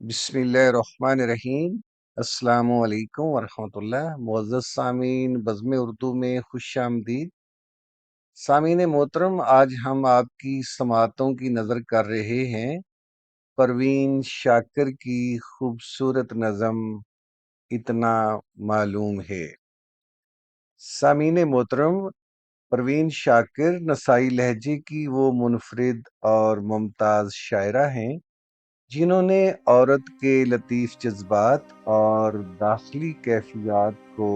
بسم اللہ الرحمن الرحیم۔ السلام علیکم ورحمۃ اللہ۔ معزز سامعین، بزم اردو میں خوش آمدید۔ سامعین محترم، آج ہم آپ کی سماعتوں کی نظر کر رہے ہیں پروین شاکر کی خوبصورت نظم اتنا معلوم ہے۔ سامعین محترم، پروین شاکر نسائی لہجے کی وہ منفرد اور ممتاز شاعرہ ہیں جنہوں نے عورت کے لطیف جذبات اور داخلی کیفیات کو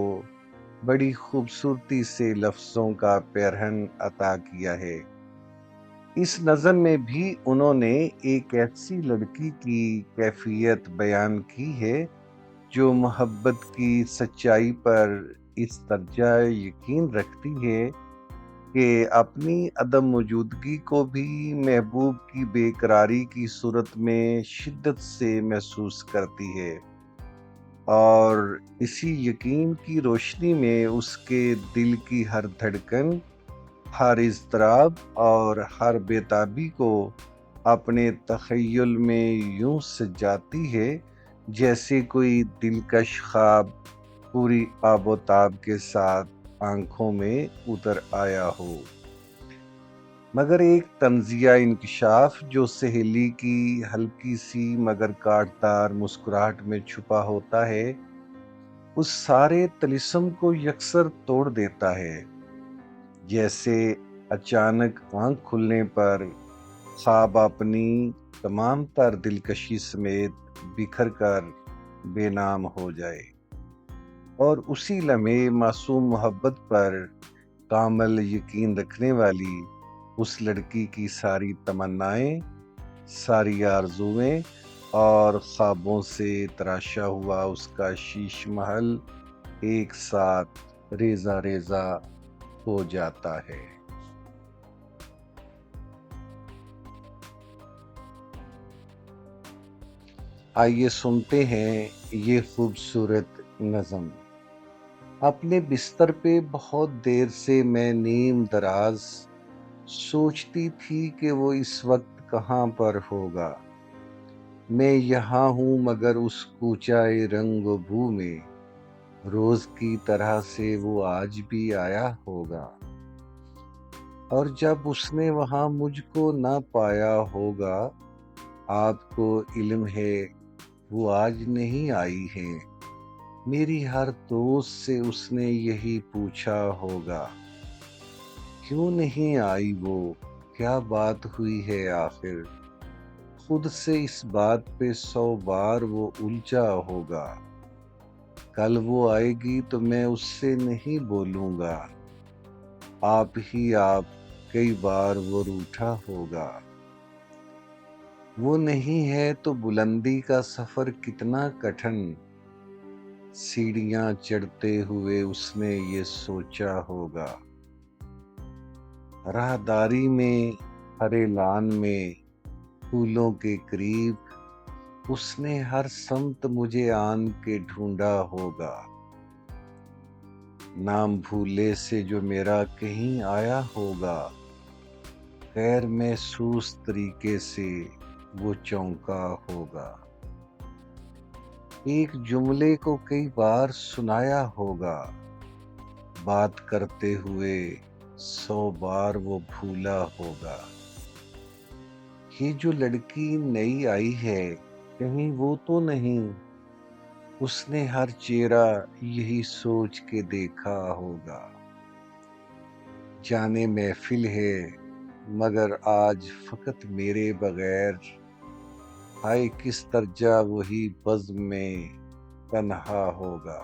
بڑی خوبصورتی سے لفظوں کا پیرہن عطا کیا ہے۔ اس نظم میں بھی انہوں نے ایک ایسی لڑکی کی کیفیت بیان کی ہے جو محبت کی سچائی پر اس درجہ یقین رکھتی ہے کہ اپنی عدم موجودگی کو بھی محبوب کی بے قراری کی صورت میں شدت سے محسوس کرتی ہے، اور اسی یقین کی روشنی میں اس کے دل کی ہر دھڑکن، ہر اضطراب اور ہر بےتابی کو اپنے تخیل میں یوں سجاتی ہے جیسے کوئی دلکش خواب پوری آب و تاب کے ساتھ آنکھوں میں اتر آیا ہو۔ مگر ایک طنزیہ انکشاف جو سہیلی کی ہلکی سی مگر کاٹدار مسکراہٹ میں چھپا ہوتا ہے، اس سارے طلسم کو یکسر توڑ دیتا ہے۔ جیسے اچانک آنکھ کھلنے پر خواب اپنی تمام تر دلکشی سمیت بکھر کر بے نام ہو جائے، اور اسی لمحے معصوم محبت پر کامل یقین رکھنے والی اس لڑکی کی ساری تمنائیں، ساری آرزویں اور خوابوں سے تراشا ہوا اس کا شیش محل ایک ساتھ ریزہ ریزہ ہو جاتا ہے۔ آئیے سنتے ہیں یہ خوبصورت نظم۔ اپنے بستر پہ بہت دیر سے میں نیم دراز سوچتی تھی کہ وہ اس وقت کہاں پر ہوگا۔ میں یہاں ہوں مگر اس کوچہ رنگ و بو میں روز کی طرح سے وہ آج بھی آیا ہوگا، اور جب اس نے وہاں مجھ کو نہ پایا ہوگا، آپ کو علم ہے وہ آج نہیں آئی ہے۔ میری ہر دوست سے اس نے یہی پوچھا ہوگا، کیوں نہیں آئی وہ، کیا بات ہوئی ہے آخر۔ خود سے اس بات پہ 100 بار وہ الجھا ہوگا۔ کل وہ آئے گی تو میں اس سے نہیں بولوں گا، آپ ہی آپ کئی بار وہ روٹھا ہوگا۔ وہ نہیں ہے تو بلندی کا سفر کتنا کٹھن، سیڑھیاں چڑھتے ہوئے اس نے یہ سوچا ہوگا۔ راہداری میں ہر اعلان میں پھولوں کے قریب اس نے ہر سمت مجھے آن کے ڈھونڈا ہوگا۔ نام بھولے سے جو میرا کہیں آیا ہوگا، غیر محسوس طریقے سے وہ چونکا ہوگا۔ ایک جملے کو کئی بار سنایا ہوگا، بات کرتے ہوئے 100 بار وہ بھولا ہوگا۔ یہ جو لڑکی نئی آئی ہے کہیں وہ تو نہیں، اس نے ہر چہرہ یہی سوچ کے دیکھا ہوگا۔ جانے محفل ہے مگر آج فقط میرے بغیر، ہائے کس درجہ وہی بزم میں تنہا ہوگا۔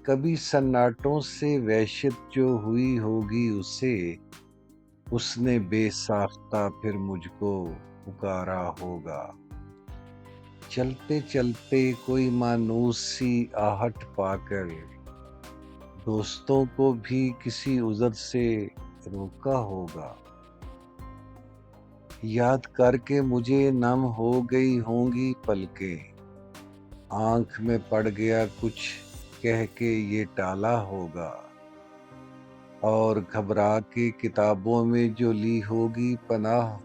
کبھی سناٹوں سے وحشت جو ہوئی ہوگی اسے، اس نے بے ساختہ پھر مجھ کو پکارا ہوگا۔ چلتے چلتے کوئی مانوس سی آہٹ پا کر دوستوں کو بھی کسی عذر سے روکا ہوگا۔ یاد کر کے مجھے نم ہو گئی ہوں گی پلکیں، آنکھ میں پڑ گیا کچھ کہہ کے یہ ٹالا ہوگا، اور گھبرا کے کتابوں میں جو لی ہوگی پناہ،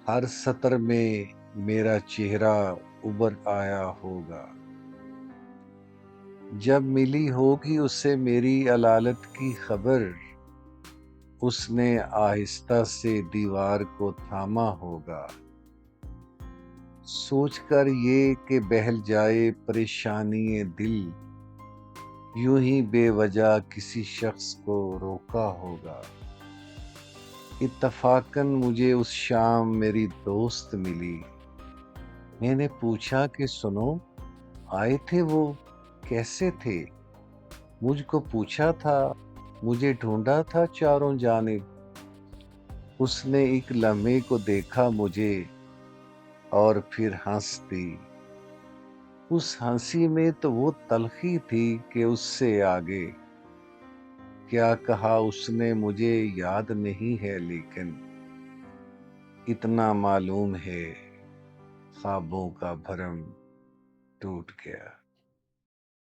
ہر سطر میں میرا چہرہ ابھر آیا ہوگا۔ جب ملی ہوگی اسے میری علالت کی خبر، اس نے آہستہ سے دیوار کو تھاما ہوگا۔ سوچ کر یہ کہ بہل جائے پریشانی دل، یوں ہی بے وجہ کسی شخص کو روکا ہوگا۔ اتفاقاً مجھے اس شام میری دوست ملی۔ میں نے پوچھا کہ سنو، آئے تھے وہ، کیسے تھے؟ مجھ کو پوچھا تھا، مجھے ڈھونڈا تھا چاروں جانب۔ اس نے ایک لمحے کو دیکھا مجھے اور پھر ہنس دی۔ اس ہنسی میں تو وہ تلخی تھی کہ اس سے آگے کیا کہا اس نے مجھے یاد نہیں ہے، لیکن اتنا معلوم ہے، خوابوں کا بھرم ٹوٹ گیا۔